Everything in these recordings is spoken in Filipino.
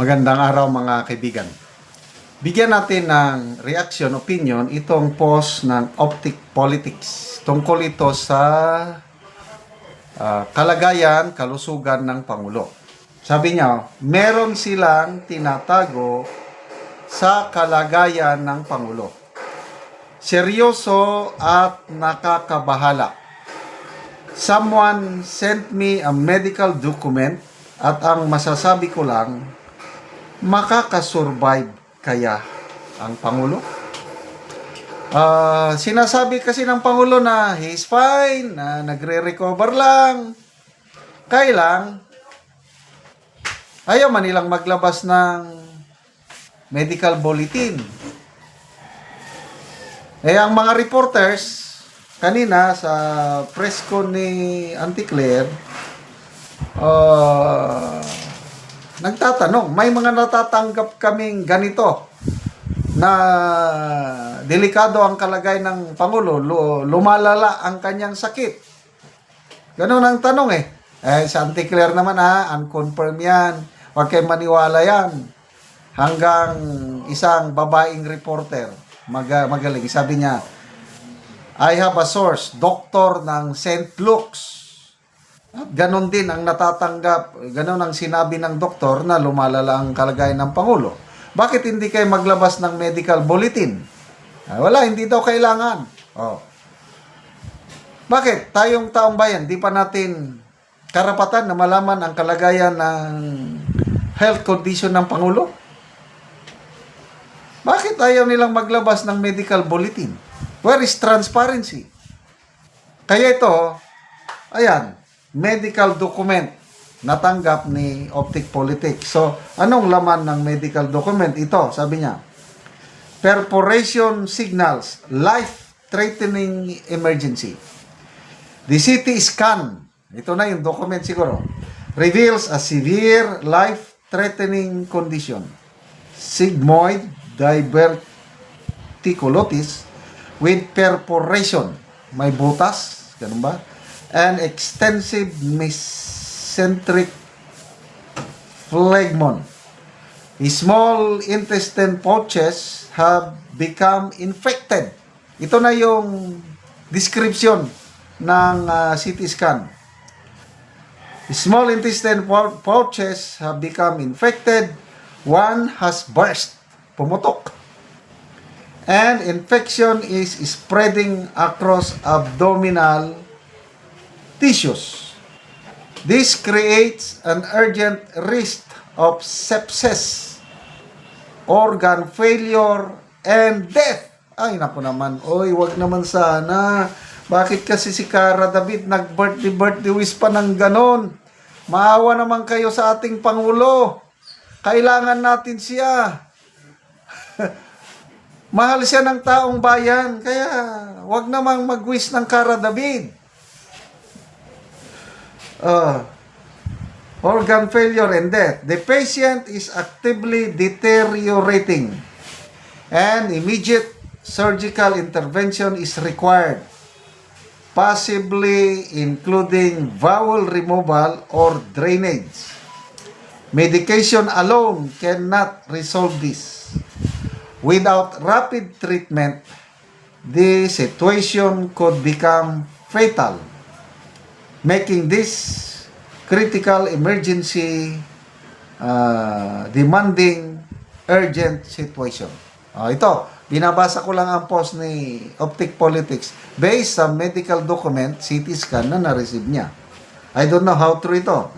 Magandang araw mga kaibigan. Bigyan natin ng reaction, opinion itong post ng Optic Politics. Tungkol ito sa kalagayan, kalusugan ng Pangulo. Sabi niya, meron silang tinatago sa kalagayan ng Pangulo. Seryoso at nakakabahala. Someone sent me a medical document at ang masasabi ko lang, makakasurvive kaya ang Pangulo? Sinasabi kasi ng Pangulo na he's fine, na nagre-recover lang. Kaya lang, ayaw man nilang maglabas ng medical bulletin. Ang mga reporters, kanina sa press con ni Auntie Claire, nagtatanong, may mga natatanggap kaming ganito na delikado ang kalagay ng Pangulo, lumalala ang kanyang sakit. Ganun ang tanong sa Auntie Claire naman unconfirmed yan, huwag kayong maniwala yan. Hanggang isang babaeng reporter, magaling, sabi niya, I have a source, doktor ng St. Luke's. At ganon din ang natatanggap, ganon ang sinabi ng doktor na lumalala ang kalagayan ng Pangulo. Bakit hindi kayo maglabas ng medical bulletin? Wala, hindi daw kailangan. Bakit? Tayong taong bayan, di pa natin karapatan na malaman ang kalagayan ng health condition ng Pangulo? Bakit ayaw nilang maglabas ng medical bulletin? Where is transparency? Kaya ito, ayan, medical document natanggap ni Optic Politics. So, anong laman ng medical document? Ito, sabi niya, perforation signals, life-threatening emergency. The CT scan, ito na yung document siguro, reveals a severe life-threatening condition. Sigmoid diverticulosis with perforation. May butas, ganun ba? And extensive mesenteric phlegmon. Small intestine pouches have become infected. Ito na yung description ng CT scan. Small intestine pouches have become infected. One has burst. Pumutok. And infection is spreading across abdominal tissues. This creates an urgent risk of sepsis, organ failure, and death. Ay, naku naman. Oy, wag naman sana. Bakit kasi si Cara David nag-birthday wish pa ng ganon? Maawa naman kayo sa ating Pangulo. Kailangan natin siya. Mahal siya ng taong bayan. Kaya, wag namang mag-wish ng Cara David. Organ failure and death. The patient is actively deteriorating and immediate surgical intervention is required, possibly including bowel removal or drainage. Medication alone cannot resolve this. Without rapid treatment, the situation could become fatal, making this critical emergency demanding urgent situation. Ito, binabasa ko lang ang post ni Optic Politics based sa medical document, CT scan na na-receive niya. I don't know how true ito.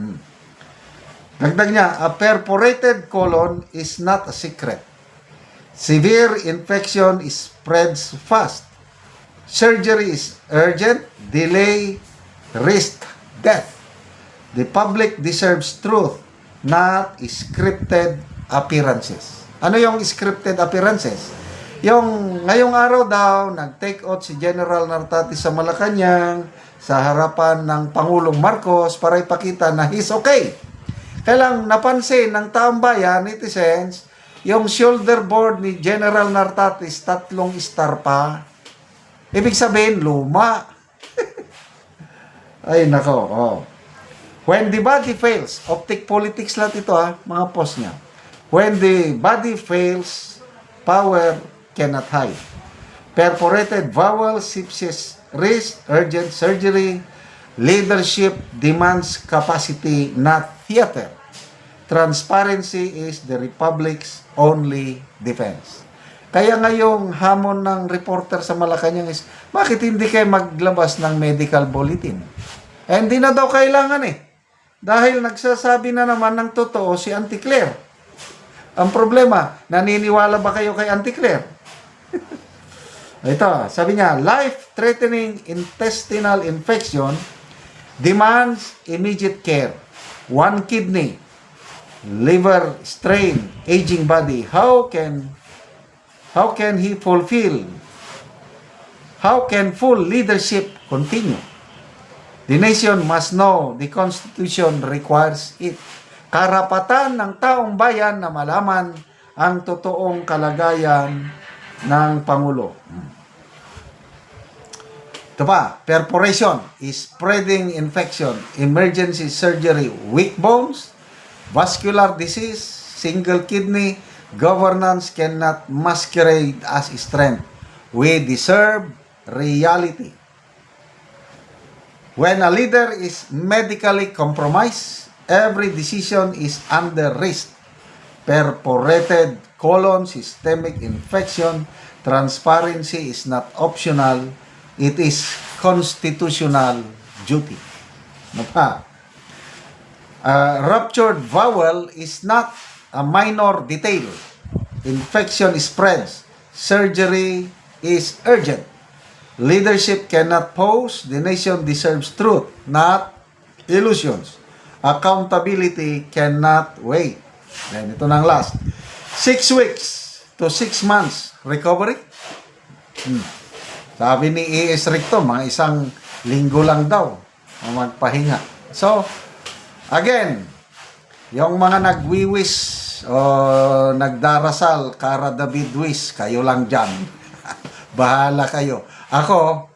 Dagdag niya, a perforated colon is not a secret. Severe infection spreads fast. Surgery is urgent, delay, risk, death. The public deserves truth, not scripted appearances. Ano yung scripted appearances? Yung ngayong araw daw, nag-take out si General Nartatis sa Malacanang sa harapan ng Pangulong Marcos para ipakita na he's okay. Kailang napansin ng taong bayan, netizens, yung shoulder board ni General Nartatis, 3 star pa. Ibig sabihin, luma. Ay, nako. When the body fails, Optic Politics lahat ito mga post niya. When the body fails, power cannot hide. Perforated vowel, sepsis, risk, urgent surgery. Leadership demands capacity, not theater. Transparency is the republic's only defense. Kaya ngayong hamon ng reporter sa Malacanang is, bakit hindi kayo maglabas ng medical bulletin? Eh, hindi na daw kailangan eh. Dahil nagsasabi na naman ng totoo si Auntie Claire. Ang problema, naniniwala ba kayo kay Auntie Claire? Ito, sabi niya, life-threatening intestinal infection demands immediate care. One kidney, liver strain, aging body. How can he fulfill? How can full leadership continue? The nation must know the Constitution requires it. Karapatan ng taong bayan na malaman ang totoong kalagayan ng Pangulo. Ito pa, perforation is spreading infection, emergency surgery, weak bones, vascular disease, single kidney, governance cannot masquerade as strength. We deserve reality. When a leader is medically compromised, every decision is under risk. Perforated colon, systemic infection, transparency is not optional. It is constitutional duty. Ruptured vowel is not a minor detail. Infection spreads. Surgery is urgent. Leadership cannot pose. The nation deserves truth, not illusions. Accountability cannot wait. Then ito na ang last. 6 weeks to 6 months recovery. Sabi ni E.S. Ricto, mga 1 linggo lang daw ang magpahinga. So, again, yung mga nagwiwis o nagdarasal, Kara David Wish, kayo lang dyan. Bahala kayo. Ako,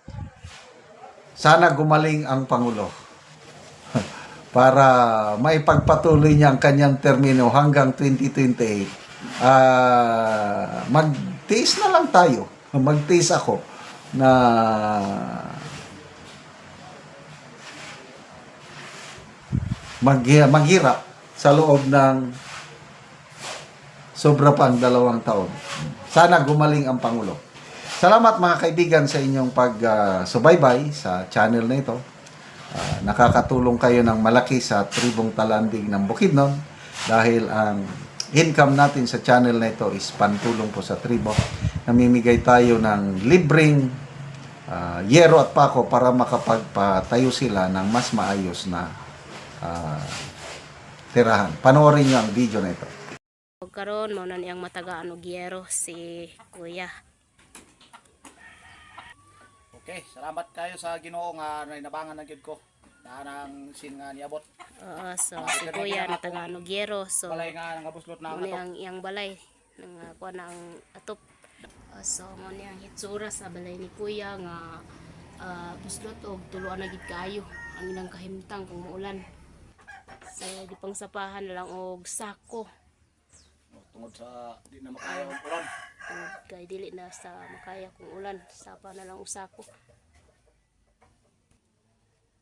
sana gumaling ang Pangulo para maipagpatuloy niya ang kanyang termino hanggang 2028. Magtiis na lang tayo. Magtiis ako na maghirap sa loob ng sobra pang 2 taon. Sana gumaling ang Pangulo. Salamat mga kaibigan sa inyong pag-subaybay sa channel na ito. Nakakatulong kayo ng malaki sa tribong talandig ng Bukidnon dahil ang income natin sa channel na ito is pantulong po sa tribo. Namimigay tayo ng libreng yero at pako para makapagpatayo sila ng mas maayos na tirahan. Panoorin nyo ang video na ito. Karon mo na niyang matagaan og yero si Kuya. Okay, salamat kayo sa Ginoo nga nainabangan na gyud ko. Nang sin nga niabot. Oo, so si Kuya natagaan og yero. So Balay nga nangabuslot na mo ato. niyang iyang balay nang kuha na ang atop. So mo niyang hitsura sa balay ni Kuya nga buslot og tuluan na gid kaayo ang ilang kahimtang kung muulan. So di pang sapahan na lang og sako. Tungod sa di na makaya ang ulan. Kay dili na sa makaya kung ulan, sapa na lang usako.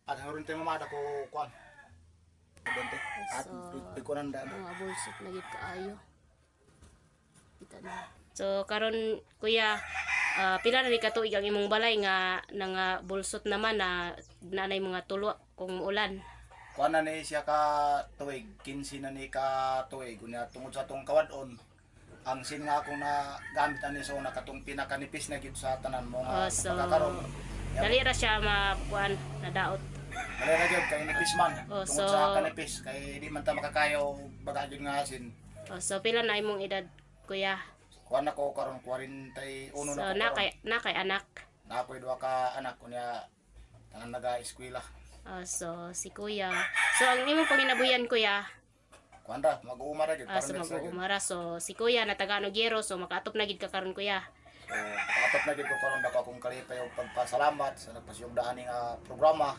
At haron tayo mamada ko kuan. Dente. At pikunan daan. Mga bulsot na gid kaayo. Kita na. So karon Kuya, pila na ni katuig ang imong balay nga nga bulsot naman na nanay mga tulo kung ulan. Kuan na ni siya ka tuig, 15 na ni ka tuig. Unya tungod sa tong kawadon. Ang sin nga akong na gamit ani so nakatong pinakanipis na gid sa tanan mo nga So pagkakaroon. dali ra siya makuan na daot. Dali ra gyud kay nipis man. Oh, Tungod sa kanipis kay di man ta makakayo baga gyud nga asin. So pila na imong edad Kuya? Kuan ako karon 41 So na ko. na kay anak. Na ako'y 2 ka anak kunya tangan naga-eskwela. So si Kuya. So ang imong panginabuhian Kuya, Kuan ra mag-uuma ra gyud so mag-uumara. So si Kuya natagaan og yero, so makaatop na gid ka karon Kuya. So atop na gyud ko karon dako akong kalipay og pagpasalamat sa nagpasyugdaan nga programa.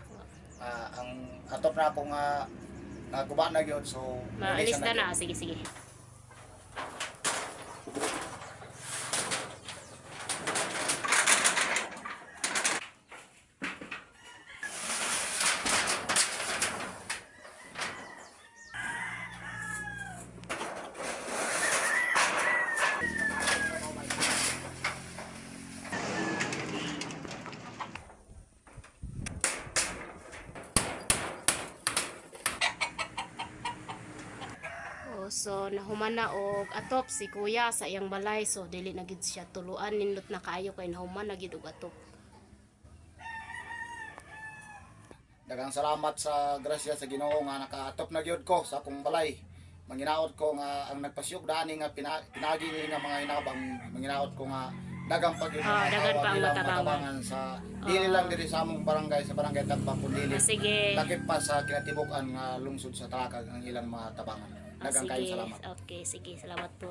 Ang atop na ako nga naguba na gyud so Maalis na na. Sige, sige. O so nahumana og atop si kuya sa iyang balay, so dili na gid siya tuluan, nindot na kaayo kay nahuman na gid og atop. Daghang salamat sa grasya sa Ginoo nga nakaatop na gyud ko sa akong balay. Manginaot ko nga ang nagpasyog dani nga pinagi ni nga mga hinabang, manginaot ko nga dagang pag dagan pa ang matabangan sa dili lang diri sa among barangay, sa barangay Tagba kundi Sige. lakip pa sa kinatibukan nga lungsod sa Talakag ang ilang mga tabangan. Dagang kayo Sige. salamat. Okay, sige, salamat po.